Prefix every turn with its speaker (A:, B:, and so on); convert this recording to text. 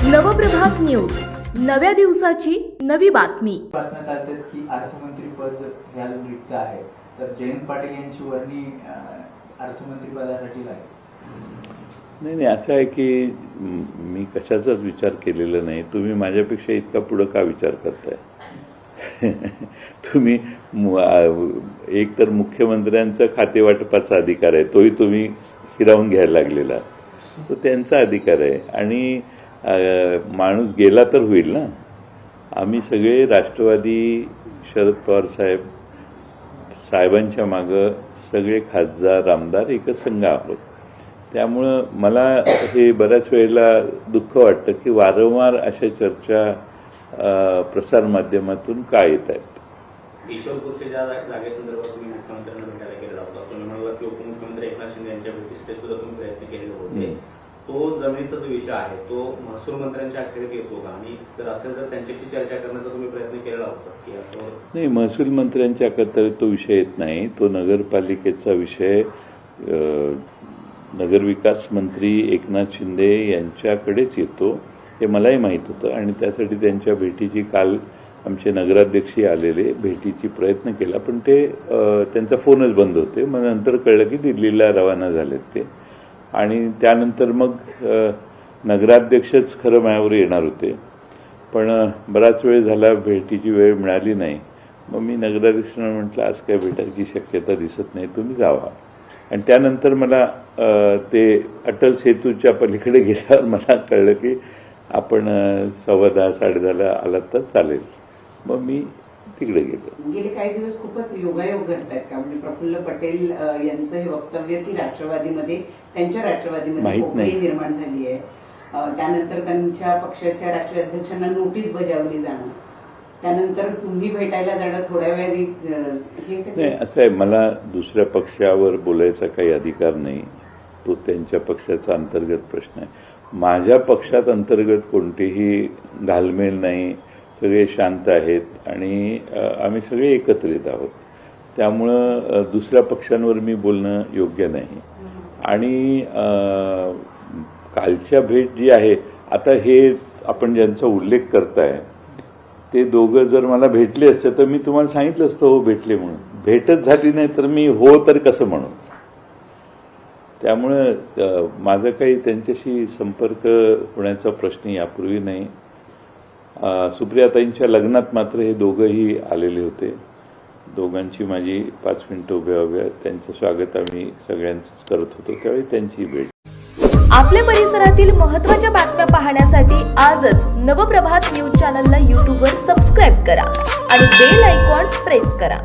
A: Nav Prabhat news, नव्या दिवसाची नवी बातमी.
B: बातम्या चालतात की अर्थमंत्री पद घ्यायला रिक्त आहे, तर जयंत पाटील यांची वर्णी अर्थमंत्री पदासाठी लागेल.
C: नाही, असं आहे की मी कशाचाच विचार केलेला नाही. तुम्ही माझ्यापेक्षा इतका पुढं का विचार करताय? तुम्ही एक तर मुख्यमंत्र्यांचा खातेवाटपाचा अधिकार आहे, तोही तुम्ही हिरावून घ्यायला लागलेला, तो त्यांचा अधिकार आहे. आणि माणूस गेला तर होईल ना. आम्ही सगळे राष्ट्रवादी शरद पवार साहेबांच्या मागं सगळे खासदार आमदार एकच संघ आहोत. त्यामुळं मला हे बऱ्याच वेळेला दुःख वाटतं की वारंवार अशा चर्चा प्रसारमाध्यमातून का येत आहेत.
D: ईश्वरपूरच्या ज्या जागेसंदर्भात तुम्ही मुख्यमंत्र्यांना भेटायला गेलेला होता, तुम्ही म्हणाला की उपमुख्यमंत्री एकनाथ शिंदे यांच्या भेटीसाठी सुद्धा तुम्ही प्रयत्न केलेले होते. तो जमिनीचा जो विषय आहे तो महसूल मंत्र्यांच्या अखेरीत येतो का, आणि जर असेल तर त्यांच्याशी चर्चा करण्याचा तुम्ही प्रयत्न केलेला होता की यावर?
C: नाही, महसूल मंत्र्यांच्या अखत्यारीत तो विषय येत नाही. तो नगरपालिकेचा विषय नगरविकास मंत्री एकनाथ शिंदे यांच्याकडेच येतो, हे मलाही माहीत होतं. आणि त्यासाठी त्यांच्या भेटीची काल आमचे नगराध्यक्षही आलेले, भेटीची प्रयत्न केला, पण ते त्यांचा फोनच बंद होते. मग नंतर कळलं की दिल्लीला रवाना झालेत ते. आणि त्यानंतर मग नगराध्यक्षच खरं माझ्यावर येणार होते, पण बराच वेळ झाला, भेटीची वेळ मिळाली नाही. मग मी नगराध्यक्षांना म्हटलं आज काय भेटायची शक्यता दिसत नाही, तुम्ही जावा. आणि त्यानंतर मला ते अटल सेतूच्या पलीकडे गेल्यावर मला कळलं की आपण 10:15 10:30 आलात तर चालेल. मग मी तिकडे गेलो.
E: गेले काही दिवस खूपच योगायोग घडतायत का? म्हणजे प्रफुल्ल पटेल यांचं हे वक्तव्य की त्यांच्या राष्ट्रवादीमध्ये पोकळी निर्माण झाली आहे, त्यानंतर त्यांच्या पक्षाच्या राष्ट्रीय अध्यक्षांना नोटीस बजावली जाणं, त्यानंतर तुम्ही भेटायला जाणं थोड्या वेळाने,
C: नाही असं आहे, मला दुसऱ्या पक्षावर बोलायचा काही अधिकार नाही. तो त्यांच्या पक्षाचा अंतर्गत प्रश्न आहे. माझ्या पक्षात अंतर्गत कोणतीही घालमेल नाही, सगळे शांत आहेत आणि आम्ही सगळे एकत्रित आहोत. त्यामुळं दुसऱ्या पक्षांवर मी बोलणं योग्य नाही. आणि कालच्या भेट जी आहे, आता हे आपण ज्यांचा उल्लेख करताय ते दोघं जर मला भेटले असते तर मी तुम्हाला सांगितलं असतं हो भेटले म्हणून. भेटच झाली नाही तर मी हो तर कसं म्हणू. त्यामुळं माझा काही त्यांच्याशी संपर्क होण्याचा प्रश्न यापूर्वी नाही. सुप्रियाताईंच्या लग्नात मात्र हे दोघंही आलेले होते. दोघांची माझी 5 मिनिटं उभ्या त्यांचं स्वागत आम्ही सगळ्यांचंच करत होतो, त्यावेळी त्यांची भेट.
A: आपल्या परिसरातील महत्त्वाच्या बातम्या पाहण्यासाठी आजच नवप्रभात न्यूज चॅनलला YouTubeवर सबस्क्राईब करा आणि बेल आयकॉन प्रेस करा.